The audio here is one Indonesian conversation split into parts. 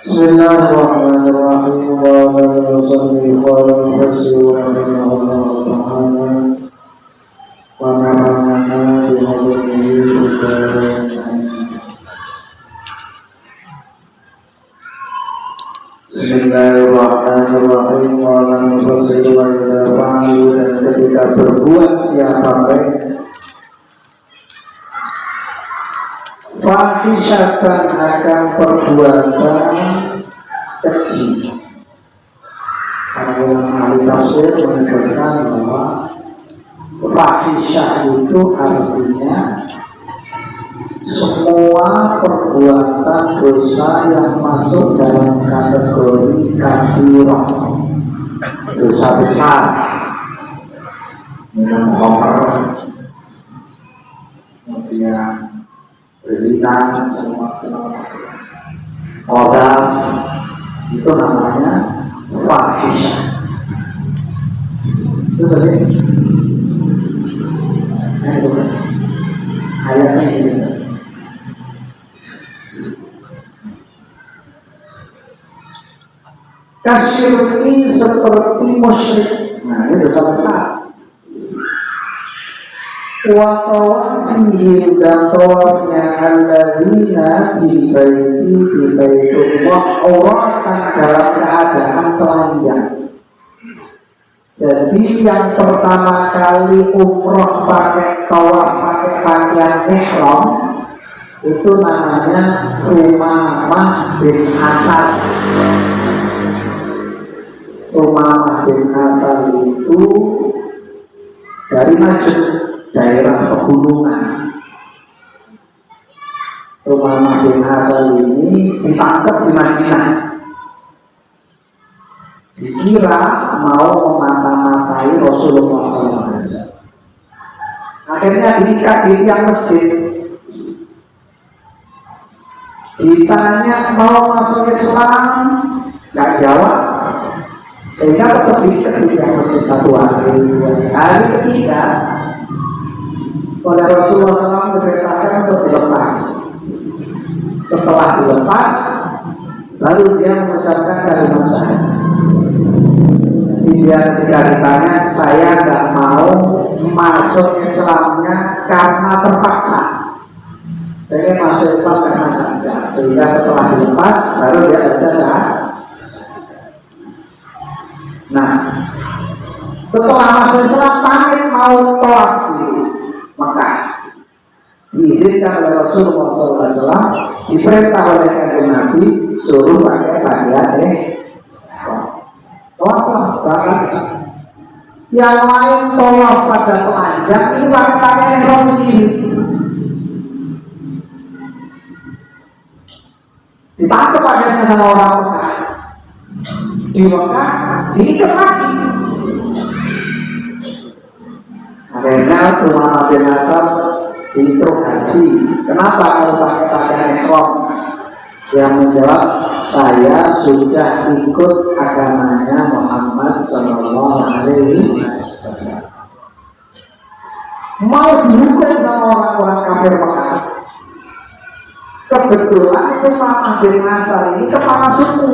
Bismillahirrahmanirrahim. Wa Bismillahirrahmanirrahim. Dan ketika berbuat siapa fahisyatan akan perbuatan keji. Para ahli tafsir menyebutkan bahwa fahisyah itu artinya semua perbuatan dosa yang masuk dalam kategori kabirah, dosa besar, minum khamr, kemudian berzina, semua orang itu namanya fahisyah. Itu tadi ayatnya ini. Kasyirki seperti musyrik. Nah, ini dosa besar. Wa tawafihim dan tawafnya alladzina di baitullah awratan dalam keadaan telanjang. Jadi yang pertama kali umroh pakai tawaf pakai pakaian ihram itu namanya Umamah bin Asad. Umamah bin Asad itu dari Najd, daerah pegunungan. Umamah bin Asad ini ditangkap di Madinah, dikira mau memata-matai Rasulullah SAW. Akhirnya diikat di tiang masjid. Ditanya mau masuk Islam, nggak jawab. Sehingga tetap diikat di tiang masjid satu hari, dua hari, ketiga oleh Rasulullah SAW diperintahkan untuk dilepas. Setelah dilepas, baru dia mengucapkan kalimat syahadat. Dia ketika ditanya, saya nggak mau masuk Islamnya karena terpaksa. Saya masuk Islam karena sadar. Sehingga setelah dilepas, baru dia baca syahadat. Nah, setelah masuk Islam, pamit mau tawaf di Mekah, diizinkan oleh Rasulullah SAW, diperintah oleh Kanjeng Nabi suruh pakai pakaian tawaf berangkat. Yang lain tawaf pada telanjang, ini pakai pakaian ihram sendiri. Ditangkap pakaiannya sama orang Mekah. Di Mekah diikat lagi. Akhirnya Umamah bin Asad diinterogasi, kenapa kamu pakai pakaian ihram? Yang menjawab, saya sudah ikut agamanya Muhammad Sallallahu Alaihi Wasallam. Mau dihukum sama orang-orang kafir Mekah. Kebetulan Umamah bin Asad ini kepala suku.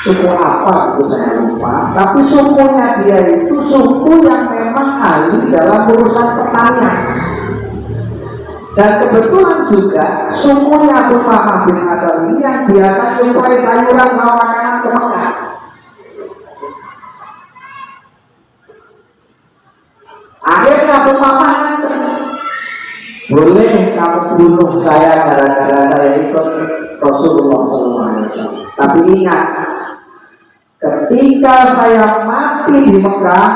Suku apa itu saya lupa, tapi sukunya dia itu suku yang memang ahli dalam urusan pertanian. Dan kebetulan juga sukunya Umamah bin Asad ini yang biasa nyuplai sayuran sama makanan ke Mekah. Akhirnya Umamah ngancam, boleh kamu bunuh saya gara-gara saya ikut Rasulullah SAW. Tapi ingat, ketika saya mati di Mekah,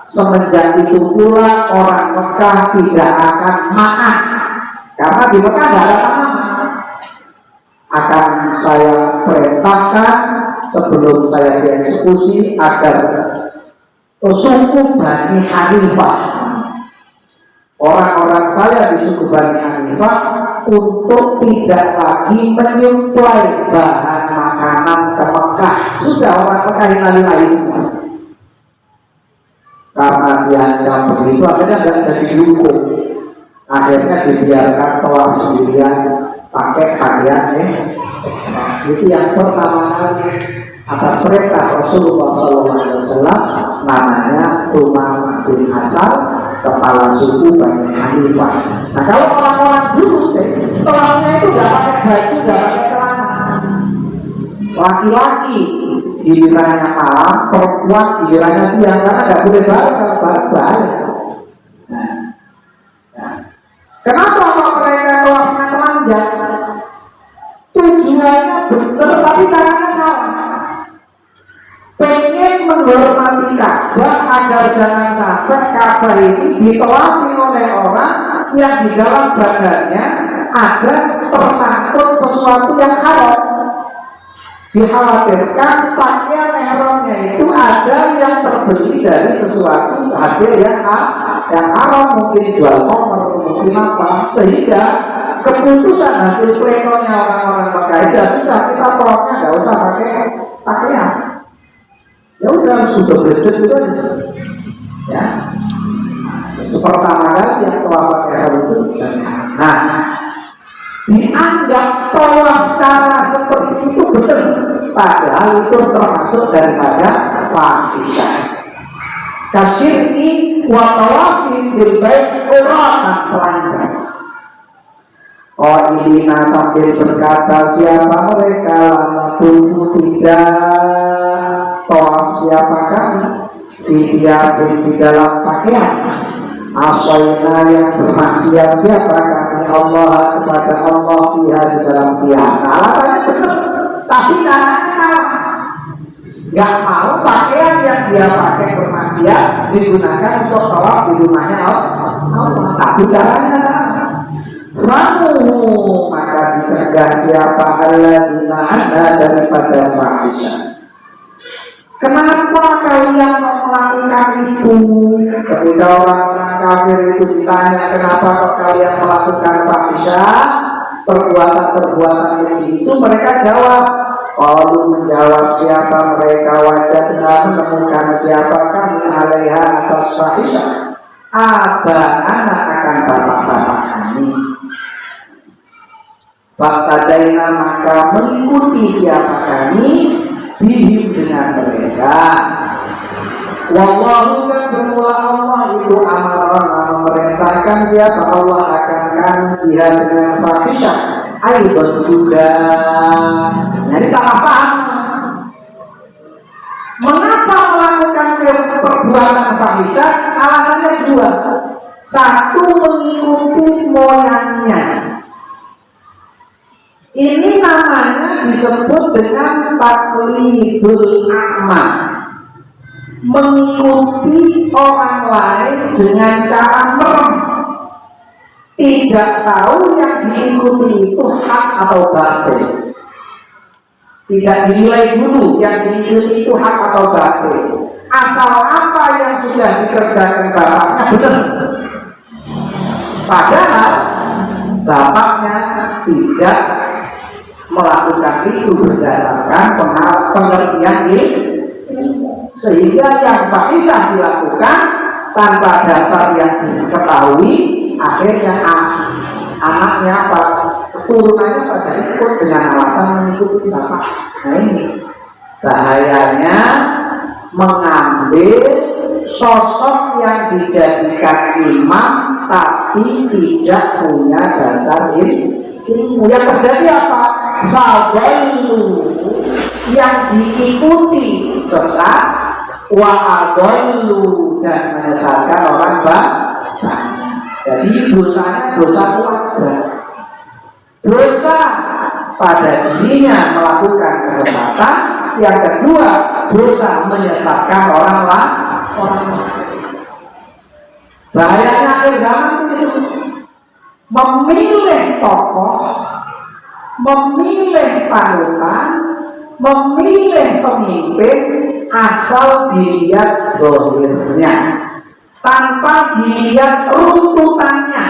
semenjak itu pula orang Mekah tidak akan makan, karena di Mekah tidak ada tanaman. Akan saya perintahkan sebelum saya dieksekusi agar suku Bani Hanifah, orang-orang saya di suku Bani Hanifah, untuk tidak lagi menyuplai bahan makanan ke Mekah. Sudah orang Mekah lain semua. Karena diancam begitu, akhirnya tidak jadi dihukum. Akhirnya dibiarkan tawaf sendirian pakai pakaian itu yang pertama kali atas perintah Rasulullah SAW, namanya Umar bin Asal, kepala suku Bani Hanifah. Nah kalau orang-orang dulu setelahnya itu nggak pakai baju, nggak pakai celana. Laki-laki gilirannya malam, perempuan gilirannya siang, karena nggak boleh balik kalau balik. Nah, kenapa kalau mereka keluarnya telanjang? Tujuannya benar tapi caranya salah. Pengen menghormati Ka'bah agar jangan sampai Ka'bah ini ditolaki oleh orang yang di dalam badannya ada tersangkut sesuatu yang haram. Dikhawatirkan pakaian ihramnya itu ada yang terbeli dari sesuatu hasil yang haram, mungkin jual nomor, mungkin apa, sehingga keputusan hasil plenonya orang-orang Mekah itu sudah kita tolaknya nggak usah pakai pakaian. Ya udah sudah becek itu aja. Ya. Pertama kali yang telah pakai hal itu. Nah, dianggap tolak cara seperti itu benar, padahal itu termasuk daripada fahisyah. Kasyirki wa tawafin bil bait uratan telanjang. Qailina sambil berkata siapa mereka lama tunggu tidak tolak siapa kami di dalam pakaian asyai'na yang bermaksiat siapa kami Allah kepada Allah pihak di dalam pihak. Alasannya benar tapi caranya salah. Gak mau pakaian yang dia pakai bermaksiat digunakan untuk tolak di rumahnya Allah, tapi caranya salah. Ramu maka dicegah siapa alladzina ada daripada fahisyah. Kenapa kalian melakukan itu? Ketika orang-orang kafir itu ditanya kenapa kok kalian melakukan fahisyah, perbuatan-perbuatan keji itu, mereka jawab, lalu menjawab siapa mereka wajahnya menemukan siapa kami alaiha atas fahisyah anak akan bapak-bapak kami. Faktadaina maka mengikuti siapa kami bihim dengan mereka. Wallahu kan bermula Allah itu amarana memerintahkan siapa Allah akan kami dia dengan fahisyah aibon juga. Jadi salah paham. Mengapa melakukan perbuatan fahisyah? Alasannya dua. Satu, mengikuti moyangnya. Ini namanya disebut dengan taklidul a'ma, mengikuti orang lain dengan cara merem, tidak tahu yang diikuti itu hak atau batil, tidak dinilai dulu yang diikuti itu hak atau batil, asal apa yang sudah dikerjakan bapaknya benar, padahal bapaknya tidak melakukan itu berdasarkan pengertian ilmu, sehingga yang fahisyah dilakukan tanpa dasar yang diketahui, akhirnya anaknya keturunannya pada ikut dengan alasan mengikuti bapak. Nah ini bahayanya mengambil sosok yang dijadikan imam tapi tidak punya dasar ilmu. Yang terjadi apa? Fadailu yang diikuti sesat, wa adailu dan menyesatkan orang banyak. Jadi dosanya dosa keluarga, dosa pada dirinya melakukan kesesatan. Yang kedua, dosa menyesatkan orang lain. Bahayanya akhir zaman itu memilih tokoh, memilih panutan, memilih pemimpin asal dilihat zahirnya tanpa dilihat runtutannya.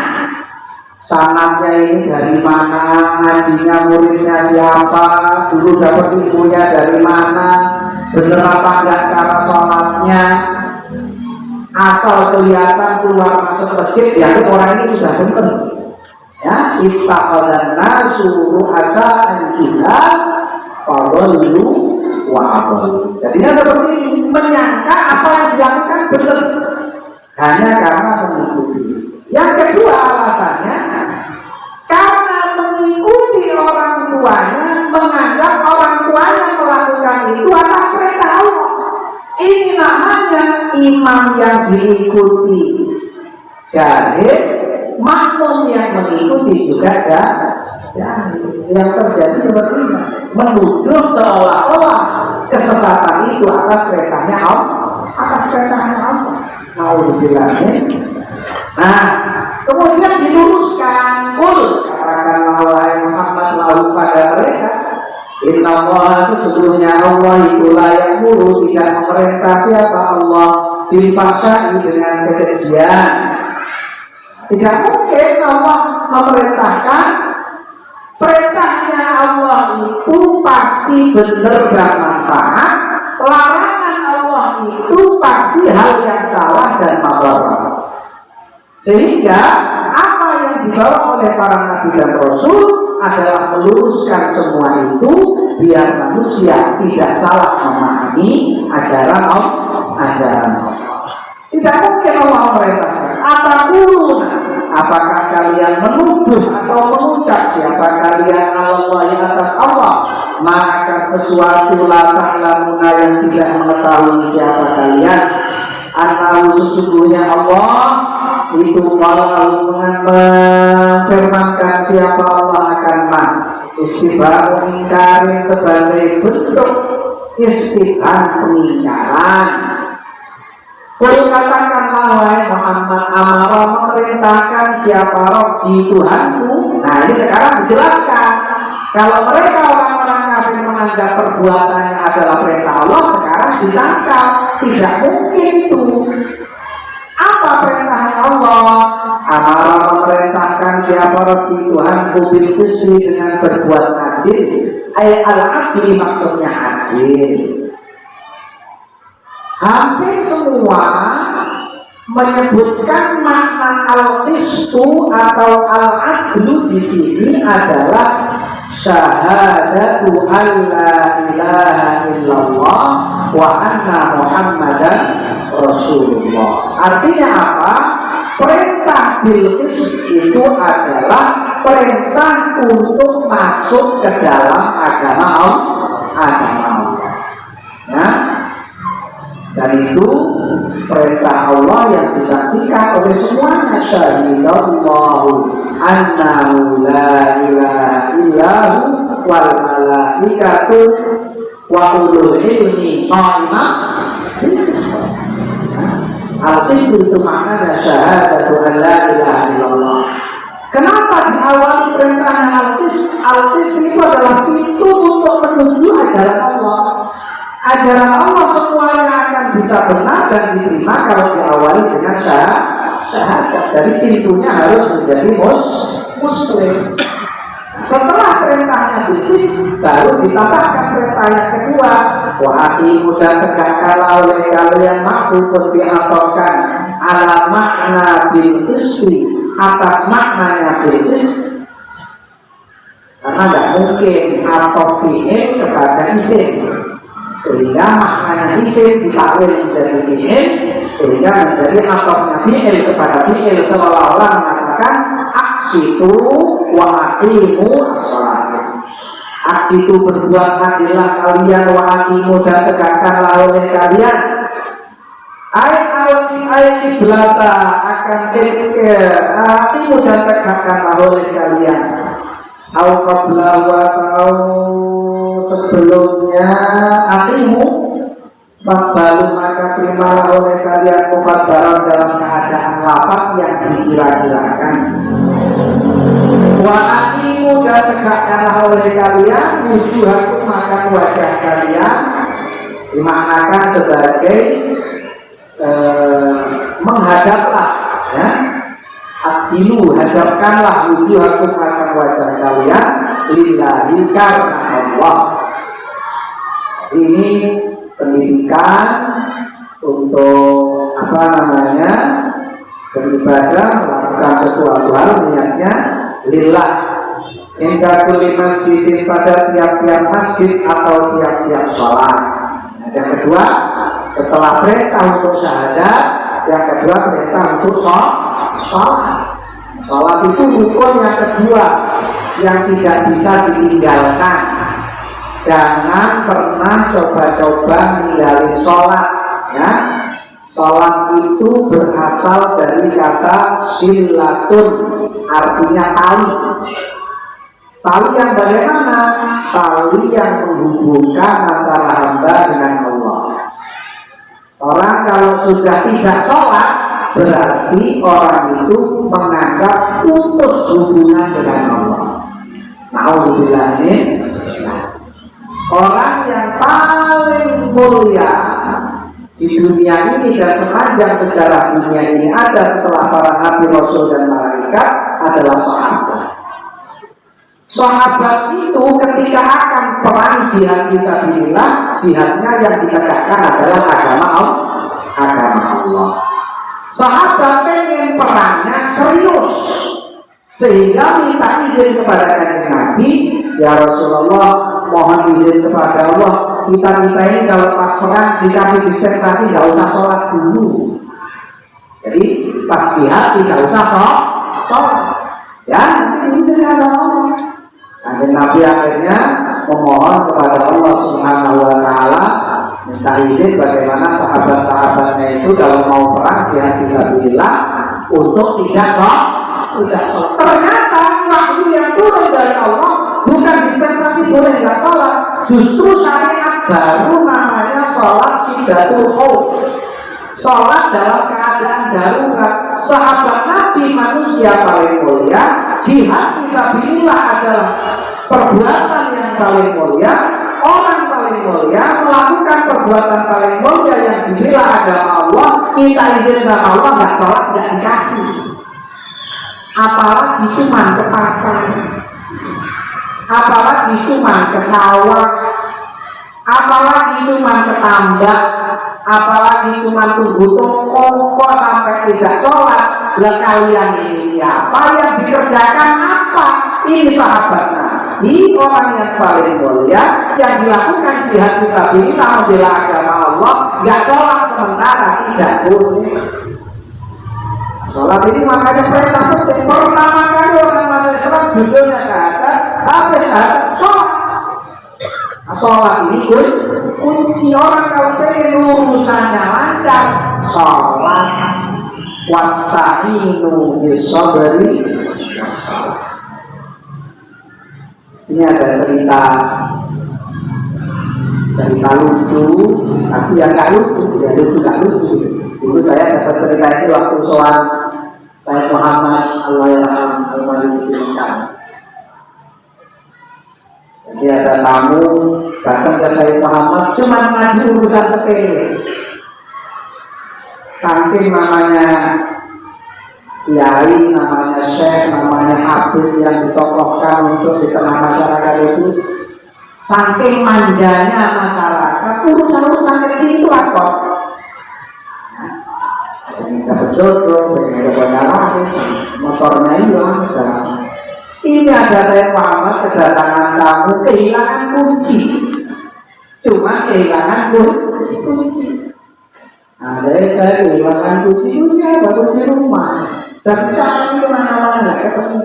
Sanadnya ini dari mana, ngajinya muridnya siapa, dulu dapat ilmunya dari mana, bener apa enggak cara sholatnya. Asal kelihatan keluar masuk masjid, ya orang ini sudah benar. Ya, ittaqadan nasu ru'asa'an juhal fadallu wa adallu. Jadinya seperti ini, menyangka apa yang dilakukan benar hanya karena mengikuti. Yang kedua alasannya karena mengikuti orang tuanya, menganggap orang tuanya melakukan itu atas perintah Allah. Ini namanya imam yang diikuti jahil, makmum yang mengikuti juga jahil. Yang terjadi seperti ini, menuduh seolah-olah kesesatan itu atas perintahnya Allah. Mau dibilangin. Nah, kemudian diluruskan, katakanlah wahai Muhammad lahu pada mereka, inna Allah, sesungguhnya Allah itulah yang muru, tidak memerintah siapa Allah dipaksa dengan kekejian. Tidak mungkin Allah memerintahkan. Perintahnya Allah itu pasti benar dan manfaat. Larangan Allah itu pasti hal yang salah dan madarat. Sehingga apa yang dibawa oleh para nabi dan rasul adalah meluruskan semua itu biar manusia tidak salah memahami ajaran Allah. Tidak mungkin Allah memerintahkan. Apakah kalian menuduh atau mengucap siapa kalian Allah yang atas Allah, maka sesuatu la ta'lamuna yang tidak mengetahui siapa kalian. Annahu, sesungguhnya Allah itu kalau memfirmankan siapa Allah akan istibah mengingkari sebagai bentuk istibah pengingkaran. Katakanlah wahai Muhammad, amara memerintahkan siapa Rabbi Tuhanku. Nah ini sekarang dijelaskan. Kalau mereka orang-orang kafir menganggap perbuatannya adalah perintah Allah, sekarang disangka tidak mungkin itu. Apa perintahnya Allah? Amara memerintahkan siapa Rabbi Tuhanku bil qisri, dengan berbuat adil. Al-adil maksudnya adil. Hampir semua menyebutkan makna al-qistu atau al-adlu di sini adalah syahadatu alla ilaha illallah wa anna Muhammadan Rasulullah. Artinya apa? Perintah bil qist itu adalah perintah untuk masuk ke dalam agama Allah. Ya. Dan itu perintah Allah yang disaksikan oleh semuanya. Syahidallahu annahu la ilaha illahu wal malaikatu wa ulul ilmi qa'imah. Al-qism itu maknanya syahadatu an la ilaha illallah. Kenapa diawali perintahnya al-qism? Al-qism itu adalah pintu untuk menuju ajaran Allah. Ajaran Allah semuanya akan bisa benar dan diterima kalau diawali dengan syahadat. Jadi pintunya harus menjadi muslim. Setelah perintahnya bikis, baru ditambahkan perintah yang kedua. Wa aqimu, dan tegakkanlah oleh kalian maksud diatofkan ala makna bil qisri, atas maknanya bil qisri. Karena tidak mungkin atof fi'il kepada isim, sehingga maknanya isim ditakwil menjadi fi'il, sehingga menjadi atofnya fi'il kepada fi'il, seolah-olah mengatakan aksitu wa aqimu as-shalah. Aksi itu berbuat adillah kalian, wa aqimu, dan tegakkanlah oleh kalian. Ayat kiblata akan aqimu, dan tegakkanlah oleh kalian. Au qabla wa ta'u, sebelumnya aqimu, Fakbalu, maka terimalah oleh kalian mufaddalan dalam keadaan lafaz yang dikira-kirakan. Wa aqimu, dan tegakkanlah oleh kalian wujuhakum, maka wajah kalian dimaknakan sebagai menghadaplah, ya. Adilu, hadapkanlah wujuhakum, maka wajah kalian lillahi, karena Allah. Ini pendidikan untuk beribadah, melakukan sesuatu hal niatnya lillah inda kulli masjidin, pada tiap-tiap masjid atau tiap-tiap sholat. Yang kedua, setelah perintah untuk syahadat, yang kedua perintah untuk sholat. Sholat itu rukun yang kedua yang tidak bisa ditinggalkan. Jangan pernah coba-coba ninggalin sholat, ya. Sholat itu berasal dari kata silatun, artinya tali. Tali yang bagaimana? Tali yang menghubungkan antara hamba dengan Allah. Orang kalau sudah tidak sholat, berarti orang itu menganggap putus hubungan dengan Allah. Nauzubillah. Orang yang paling mulia di dunia ini dan sepanjang sejarah dunia ini ada setelah para nabi, rasul dan malaikat adalah sahabat. Sahabat itu ketika akan perang jihad fisabilillah, jihadnya yang ditegakkan adalah agama Allah. Sahabat pengen perangnya serius, sehingga minta izin kepada Kanjeng Nabi, ya Rasulullah, mohon izin kepada Allah, kita ini kalau pas perang dikasih dispensasi nggak usah sholat dulu. Jadi pas jihad tidak usah sholat. Ya, nanti izin sama Allah. Kanjeng Nabi akhirnya memohon kepada Allah Subhanahu wa Ta'ala, minta izin bagaimana sahabat-sahabatnya itu kalau mau perang jihad fisabilillah untuk tidak sholat. Ternyata wahyu yang turun dari Allah bukan dispensasi boleh nggak sholat, justru syariat baru namanya sholat sidatul khauf, sholat dalam keadaan darurat. Sahabat Nabi manusia paling mulia, jihad fisabilillah adalah perbuatan yang paling mulia. Orang paling mulia melakukan perbuatan paling mulia yang dibela agama Allah, minta izin sama Allah, nggak sholat nggak dikasih. Apalagi cuma ke pasar, apalagi cuma ke sawah, apalagi cuma ke tambak, apalagi cuma tunggu toko kok sampai tidak sholat. Lah kalian ini siapa? Yang dikerjakan apa? Ini sahabat Nabi, orang yang paling mulia, yang dilakukan jihad fisabilillah membela agama Allah, nggak sholat sementara tidak boleh. Sholat ini makanya perintah penting. Pertama kali orang masuk Islam judulnya syahadat, habis syahadat sholat. Sholat ini kunci. Orang kalau pengen urusannya lancar, sholat. Wasta'inu bis-sabri. Ini ada cerita lucu, tapi yang nggak lucu, ya lucu. Dulu saya dapat cerita ini waktu soal saya Muhammad Al-Walid. Jadi ada tamu datang ke saya Muhammad cuma ngadu urusan sepele. Saking namanya kiai, namanya syekh, namanya habib yang ditokohkan untuk di tengah masyarakat itu, saking manjanya masyarakat, urusan-urusan kecil itu apa? Yang dapat jodoh, yang dapat laris, motornya hilang, jalan. Ini ada saya Muhammad kedatangan tamu kehilangan kunci, cuma kehilangan kunci. Nah, saya kehilangan kunci rumah, dan cari kemana-mana nggak ketemu.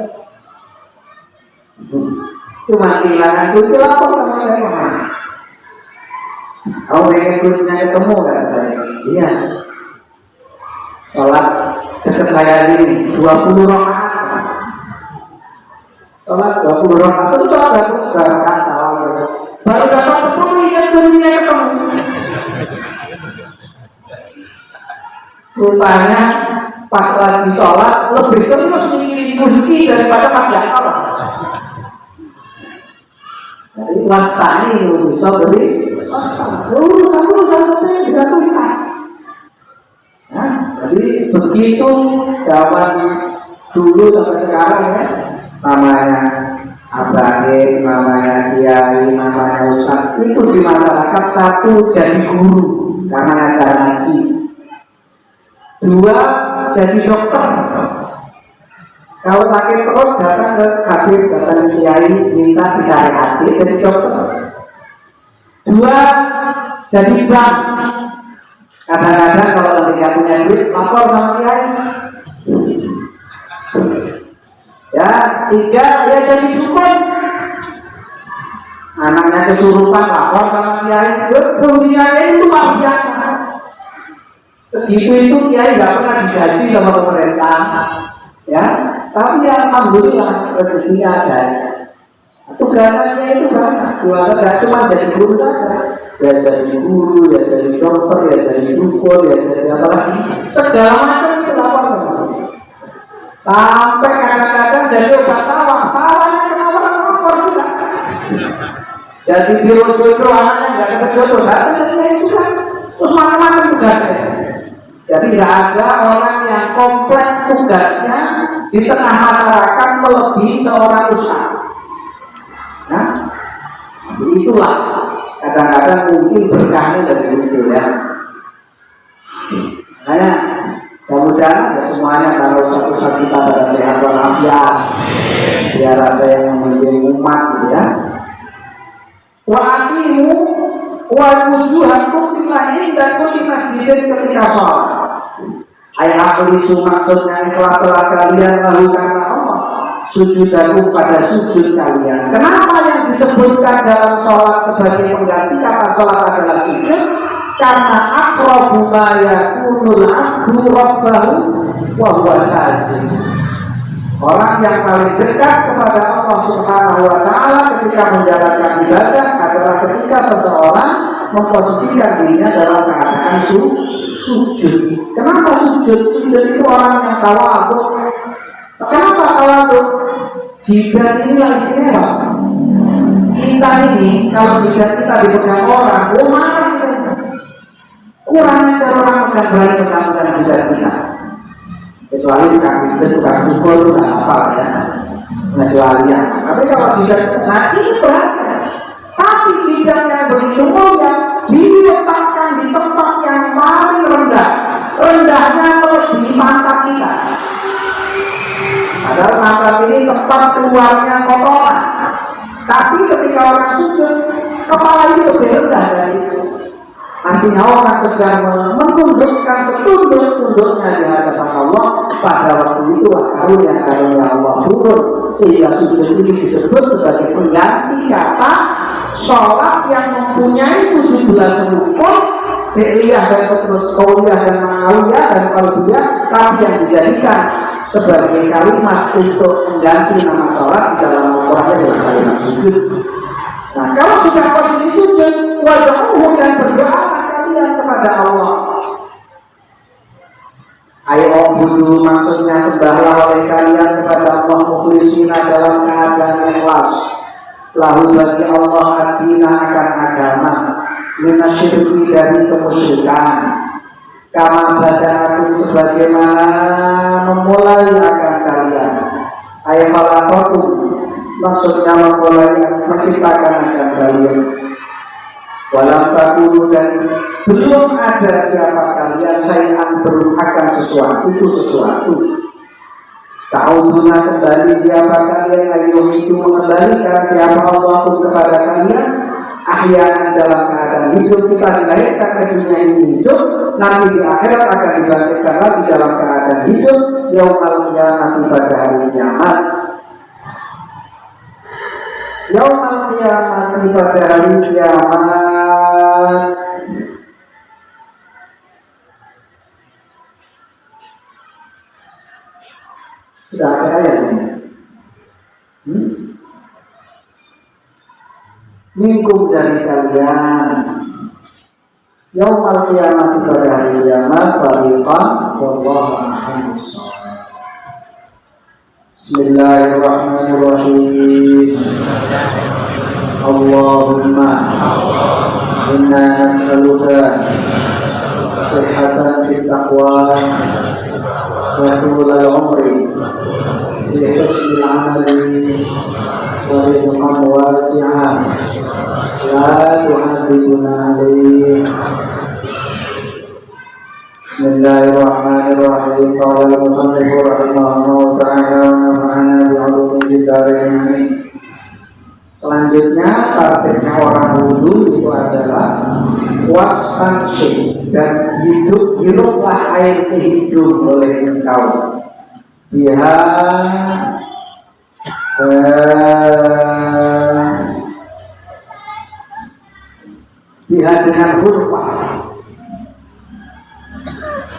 Cuma kehilangan kunci lapor sama saya Muhammad. Kau pengen kuncinya ketemu nggak saya? Iya. Sholat dekat saya ini 20 rakaat. Sholat 20 rakaat itu sholat bagus rakaat salam. Baru dapat 10 ingat kuncinya ketemu. Rupanya pas lagi sholat lebih serius mikirin kunci daripada pas gak sholat. Jadi wasani bisa beri urusan sepeda bisa tuntas. Nah, jadi begitu zaman dulu sampai sekarang ya, namanya abahir, namanya kiai, namanya ustaz itu di masyarakat, satu jadi guru karena ngajar ngaji, dua jadi dokter, Kalau sakit perut datang ke Habib, datang ke Kiai, minta disarihati jadi dokter. Dua, jadi bank. Kadang-kadang kalau lagi nggak punya duit, lapor sama Kiai. Ya, tiga, ya jadi dukun. Anaknya kesurupan, lapor sama Kiai. Fungsinya itu luar biasa. Segitu itu Kiai nggak pernah digaji sama pemerintah. Ya, tapi alhamdulillah rezekinya ada. Tugasnya itu banyak. Tugasnya cuma jadi guru saja. Ya jadi guru, ya jadi dokter, ya jadi dukun, ya jadi apa lagi. Segala macam itu lapor. Sampai kadang-kadang jadi obat sawah. Sawahnya kenapa lapor juga. Jadi biro jodoh, anaknya nggak dapat jodoh, datang itu kan. Terus macam-macam tugasnya. Jadi tidak ada orang yang kompleks tugasnya di tengah masyarakat melebihi seorang ustaz. Nah, itulah kadang-kadang mungkin berkahnya dari situ ya. Makanya mudah-mudahan ya semuanya kalau satu saat kita pada sehat walafiat, biar ada yang menjadi umat gitu ya. Wa aqimu wa wujuhakum fil dan kulli masjidin ketika sholat. Ayat itu maksudnya ikhlas sholat kalian lalu karena Allah, sujudakum pada sujud kalian. Kenapa yang disebutkan dalam sholat sebagai pengganti kata sholat adalah sujud? Karena aqrabu ma yakunul abdu rabbahu wa huwa sajid. Orang yang paling dekat kepada Allah Subhanahu wa taala ketika menjalankan ibadah adalah ketika seseorang memposisikan dirinya dalam keadaan sujud. Kenapa sujud? Sujud itu orang yang tawadhu. Kenapa tawadhu? Jidat ini istimewa. Kita ini kalau jidat kita dipegang orang, marah kita. Kurang ajar orang pegang jidat kita. Kecuali tukang pijat, tukang pukul, tukang apa ya, kecuali ya. Tapi kalau jidat, nah ini berat. Tapi jidat yang begitu mulia diletakkan di tempat yang paling rendah, rendahnya melebihi pantat kita. Padahal pantat ini tempat keluarnya kotoran. Tapi ketika orang sujud, kepala itu lebih rendah dari itu. Artinya orang sedang menundukkan setunduk-tunduknya di hadapan Allah. Pada waktu itu karunia Allah turun, sehingga sujud ini disebut sebagai pengganti kata sholat yang mempunyai 17 rukun, fi'liyah dan seterusnya, qauliyah dan ma'nawiyah dan qalbiyah, tapi yang dijadikan sebagai kalimat untuk mengganti nama sholat di dalam Al-Quran adalah kalimat sujud. Nah, kalau sudah posisi sujud, wajahmu dan berdoa kalian kepada Allah. Ayo budu maksudnya sembahlah oleh kalian kepada Allah mukhlisina dalam keadaan ikhlas. Lalu bagi Allah adina akan agama, minasyirki dari kemusyrikan. Kama bada'akum sebagaimana memulai akan kalian. Ayo malakotum maksudnya memulai menciptakan akan kalian. Walam takunu dan belum ada siapa kalian syai'an akan sesuatu itu sesuatu. Ta'uduna kembali siapa kalian ayo itu mengembalikan siapa Allah kepada kalian ahyan dalam keadaan hidup. Kita dilahirkan ke dunia ini hidup, nanti di akhirat akan dibangkitkan lagi dalam keadaan hidup yaumul qiyamah pada hari kiamat. Yaumul qiyamah pada hari kiamat. Sudah ada ayat ini. Minkum dari kalian yaumul qiyamah pada hari kiamat fariqan wallahu a'lam. Bismillahirrahmanirrahim. Allahumma inna nas'aluka sihhatan fit taqwa wa tulal umri bi husnil amali wa rizqan wasi'an la tu'adzibna alayhi. Bismillahirrahmanirrahim. Qala al-musannif rahimahullah ta'ala wa nafa'ana bi'ulumihi fid-dharain. Selanjutnya prakteknya orang wudu itu adalah wastansyik, dan hiruplah air ke hidung oleh engkau. Biha dengan huruf.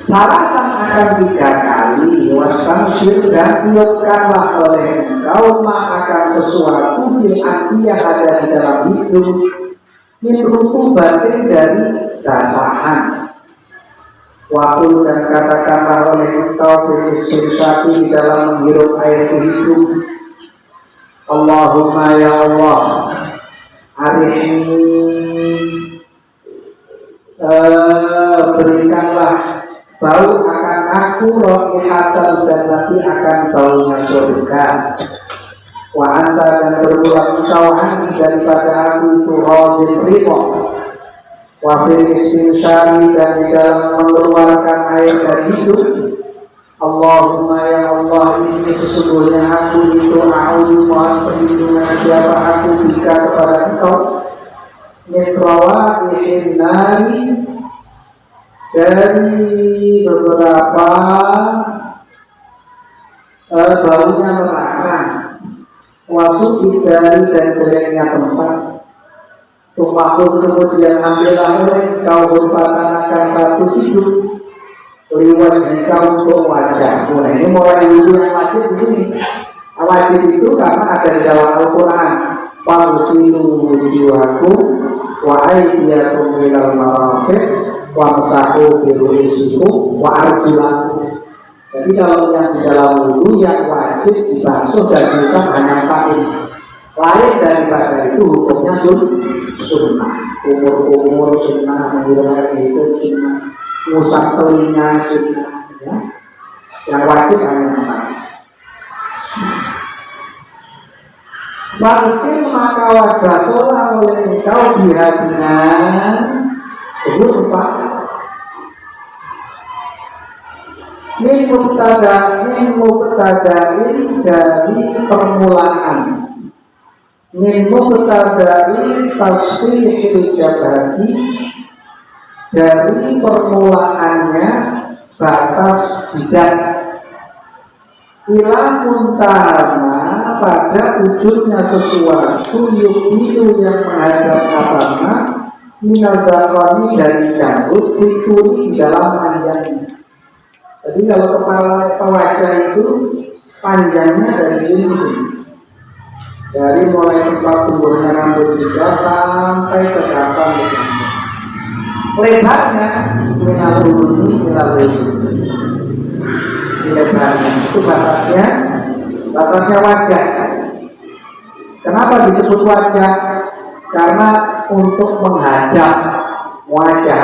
Syaratan akan 3 kali, wastansyik, dan tiupkanlah oleh engkau akan sesuatu yang ada di dalam hidung, minutu batin dari dasahan. Waktu dan katakanlah oleh engkau beristinsati di dalam menghirup air ke hidung, Allahumma ya Allah, hari ini berikanlah bau akan aku, ra'ihatal jannati, akan baunya surga. Wa anta, dan berulang engkau ani daripada aku itu radin ridho. Wa fil istinsyari, dan di dalam mengeluarkan air dari hidung, Allahumma ya Allah, ini sesungguhnya aku itu a'udzu, mohon perlindungan siapa aku bika kepada engkau, mitrawa ihnari, dari beberapa baunya neraka, wasuk dari dan jeleknya tempat. Tumpahku kemudian ambillah oleh kau berpatan akan satu ciduk liwat jika untuk wajah. Nah, ini mulai dulu yang wajib di sini. Wajib itu karena ada di dalam Al-Quran. Fagsilu wujuhakum wa aydiyakum ilal marafiq wamsahu biru'usikum wa arjulakum. Jadi kalau yang di dalam wudu yang wajib dibasuh dan diusap hanya kaki. Lain daripada itu hukumnya sunnah. Umur sunnah, menghilangkan itu sunnah, ngusap telinga sunnah, ya. Yang wajib hanya kaki. Farsil maka wajah sholat oleh engkau bihadinan berupa min mubtada'in dari permulaan, min mubtada'in tasrihil jabati, dari permulaannya batas jidat, ila muntahana, pada ujungnya sesuatu yukilu yang menghadap abangnya, minal dakoni dari janggut, dituri dalam panjangnya. Jadi kalau kepala wajah itu panjangnya dari sini, dari mulai tempat tumbuhnya rambut jidat sampai ke belakang begini. Lebarnya minal uluni minal uluni, lebarnya itu batasnya wajah. Kenapa disebut wajah? Karena untuk menghadap wajah,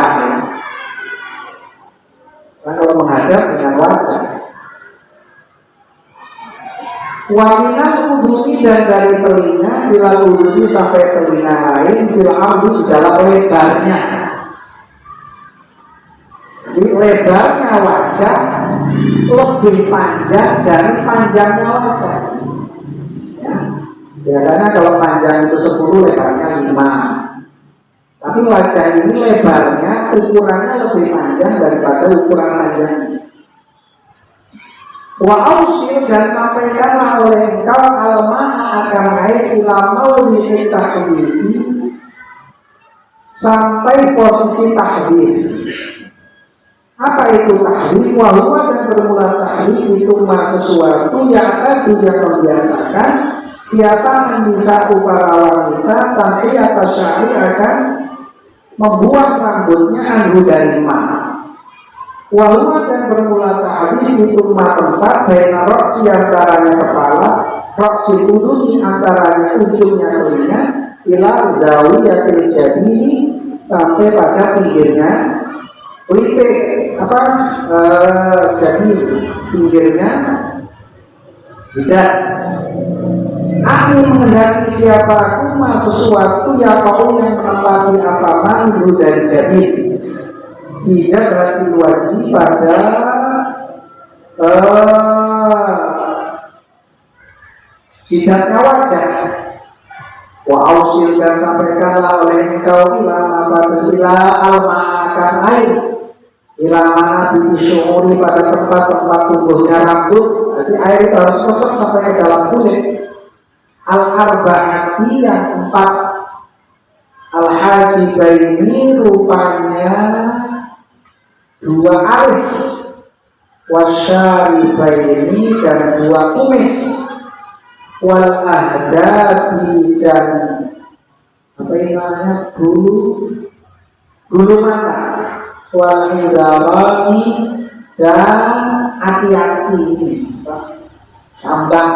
karena menghadap dengan wajah. Waminan uduni, dan dari telinga bila uduni sampai telinga lain, bila ambil di dalam lebarnya. Di lebarnya wajah lebih panjang dari panjangnya wajah. Ya. Biasanya kalau panjang itu 10, lebarnya 5. Tapi wajah ini lebarnya, ukurannya lebih panjang daripada ukuran panjangnya. Wa ausil, dan sampaikanlah oleh engkau almana akan air ila maulidi tahdidi, sampai posisi tahdid. Apa itu tahdid? Wahwa, dan bermula tahdid itu sesuatu yang tadi yang membiasakan siapa menisa para wanita sampai atas syari akan membuat rambutnya anggu dari mana. Wahwa, dan bermula tahdid itu tempat baina roksi antaranya kepala, roksi uduni antaranya ujungnya telinga, ila zawiyatil jabini, sampai pada pinggirnya pelipik, jadi pinggirnya jidat. Aku menghendaki siapa aku sesuatu ya kau yang menempati apa mandu dari jabin, Bija berarti wajib pada jidatnya wajah. Wa ausil dan sampaikanlah oleh engkau ila al-ma'akan air ila mana disyuuri pada tempat-tempat tumbuhnya rambut. Jadi air itu harus masuk sampai ke dalam kulit. Al-arba'ati yang 4. Al-hajibaini rupanya 2 alis, wasyaribaini dan 2 kumis, wal ahdati dan apa namanya bulu mata, wal idawani dan hati-hati cambang,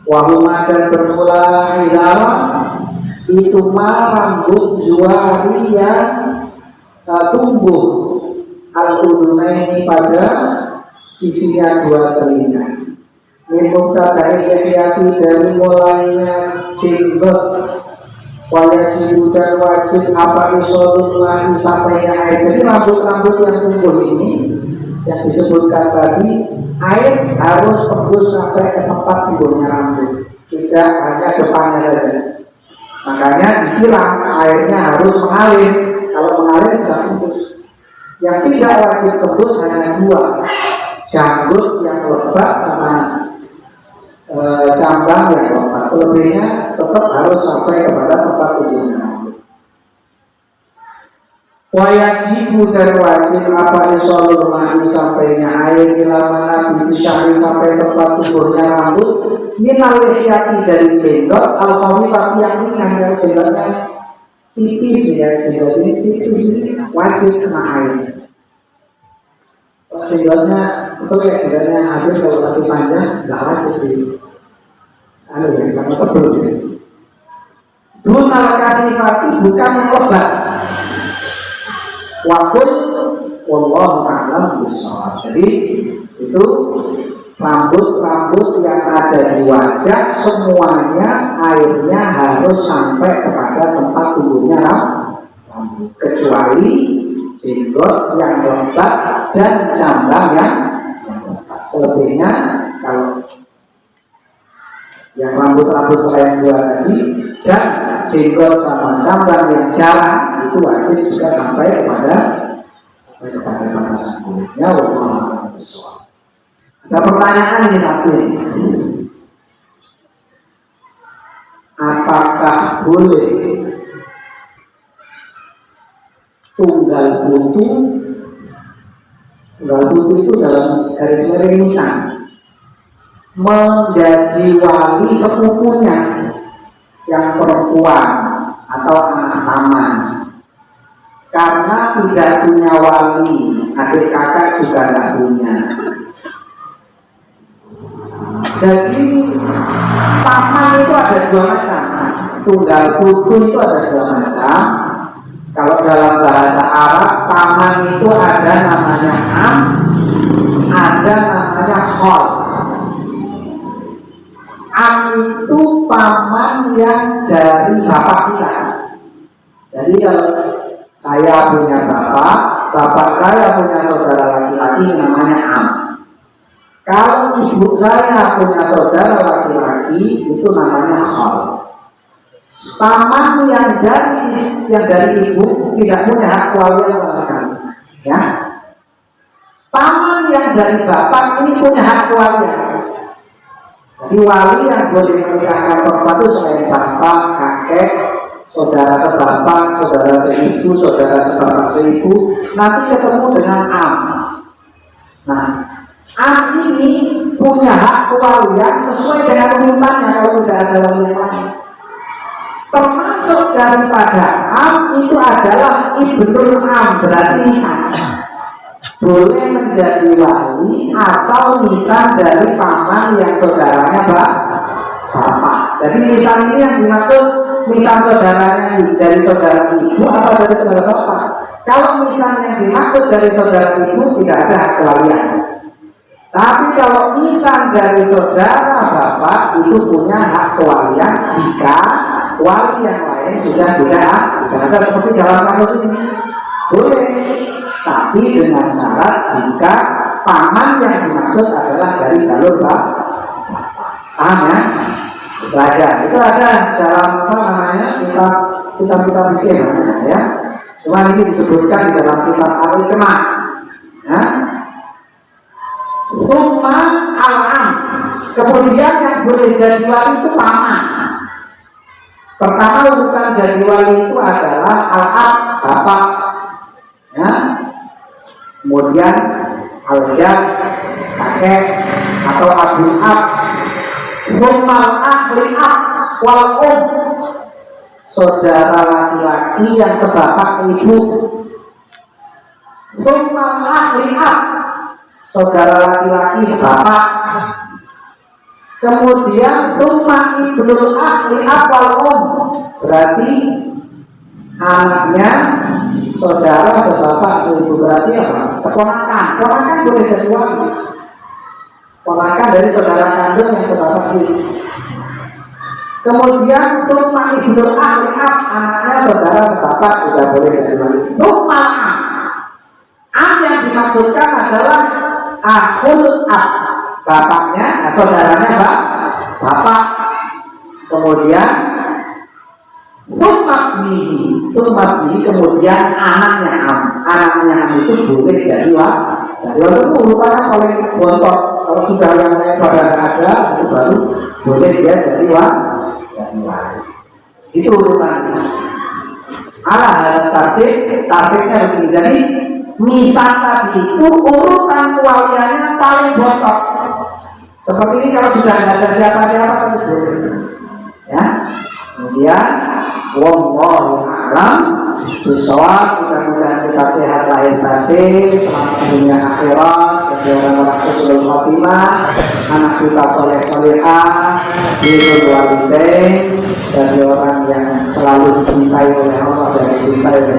wahuma dan bermula idawah itu rambut juari yang tumbuh al-udunaini pada sisinya 2 telinga. Mimutadai yahiyati dari mulainya jenggot wajib dan wajib apa isolullah sampainya air. Jadi rambut-rambut yang tumbuh ini yang disebutkan tadi, air harus tembus sampai ke tempat tumbuhnya rambut, tidak hanya depannya saja. Makanya disiram, airnya harus mengalir. Kalau mengalir bisa tembus. Yang tidak wajib tembus hanya 2, janggut yang lebat sama cambang yang lebat. Selebihnya tetap harus sampai kepada tempat tujuannya. Wajibu dan wajib apa isolul ma'i sampainya air ilamana binti syahri sampai tempat tubuhnya rambut minal lihiyati dari jenggot al-khawifati yang ringan dan jenggotnya tipis ya, jenggot ini tipis ini wajib kena air. Jenggotnya betul ya, jenggotnya habis kalau lebih panjang nggak wajib sih. Lalu ya, karena tebal ya. Dunal kanifati bukan yang lebat. Wakul wallahu a'lam bishawab. Jadi itu rambut-rambut yang ada di wajah semuanya airnya harus sampai kepada tempat tumbuhnya rambut, kecuali jenggot yang lebat dan cambang yang lebat. Selebihnya kalau yang rambut-rambut selain 2 tadi dan jenggot sama cambang yang jarang itu wajib juga sampai kepada batasan kulitnya. Ada pertanyaan ini satu, apakah boleh tunggal putu itu dalam garis miring nisan menjadi wali sepupunya yang perempuan atau anak taman, karena tidak punya wali, adik kakak juga tidak punya. Jadi paman itu ada 2 macam, tunggal putu itu ada 2 macam. Kalau dalam bahasa Arab paman itu ada namanya am, ada namanya khol. Am itu paman yang dari bapak kita. Jadi kalau saya punya bapak saya punya saudara laki-laki namanya am. Kalau ibu saya punya saudara laki-laki itu namanya khol. Paman yang dari ibu tidak punya hak kewalian sama sekali. Ya. Paman yang dari bapak ini punya hak kewalian. Jadi wali yang boleh menikahkan perempuan itu selain bapak, kakek, saudara sebapak, saudara seibu, saudara sebapak seibu, nanti ketemu dengan am. Nah, am ini punya hak kewalian sesuai dengan urutannya kalau tidak ada wali yang lain. Termasuk daripada am itu adalah ibnul am, berarti nisan. Boleh menjadi wali asal nisan dari paman yang saudaranya bapak. Jadi nisan ini yang dimaksud nisan saudaranya dari saudara ibu atau dari saudara bapak. Kalau nisan yang dimaksud dari saudara ibu tidak ada hak kewalian. Tapi kalau nisan dari saudara bapak itu punya hak kewalian jika wali yang lain sudah tidak ada, seperti dalam kasus ini. boleh, tapi dengan syarat jika paman yang dimaksud adalah dari jalur bapak. Paham ya? Belajar itu ada dalam apa namanya kitab bikin namanya ya. Cuma ini disebutkan di dalam kitab Al-Hikmah. Ya. Summa al-am. Kemudian yang boleh jadi wali itu paman. Pertama urutan jadi wali itu adalah al-ab, bapak. Ya. Kemudian al-jad, kakek atau abul ab. Summal ahli ab wal saudara laki-laki yang sebapak seibu. Summal ahli ab, saudara laki-laki sebapak. Kemudian summa ibnul ahli ab wal berarti anaknya saudara sebapak seibu, berarti apa? Keponakan boleh jadi wali. Ponakan dari saudara kandung yang sebapak sih. Kemudian summa ibnul ahli ab, anaknya saudara sebapak juga boleh jadi wali. Summa ab yang dimaksudkan adalah akhul ab, bapaknya, saudaranya bapak. Kemudian summa bi, kemudian anaknya itu boleh jadi wali. Jadi itu merupakan oleh bontok. Kalau sudah yang lain pada ada, itu baru boleh dia jadi wali. Itu urutannya. Targetnya begini. Jadi misal tadi itu urutan kewaliannya paling bontok. Seperti ini kalau sudah tidak ada siapa-siapa kan boleh. Ya. Kemudian wallahu a'lam bishawab. Mudah-mudahan kita sehat lahir batin, selamat dunia akhirat, jadi orang-orang husnul khotimah, anak kita soleh-solehah, birrul walidain, jadi orang yang selalu dicintai oleh Allah dan dicintai oleh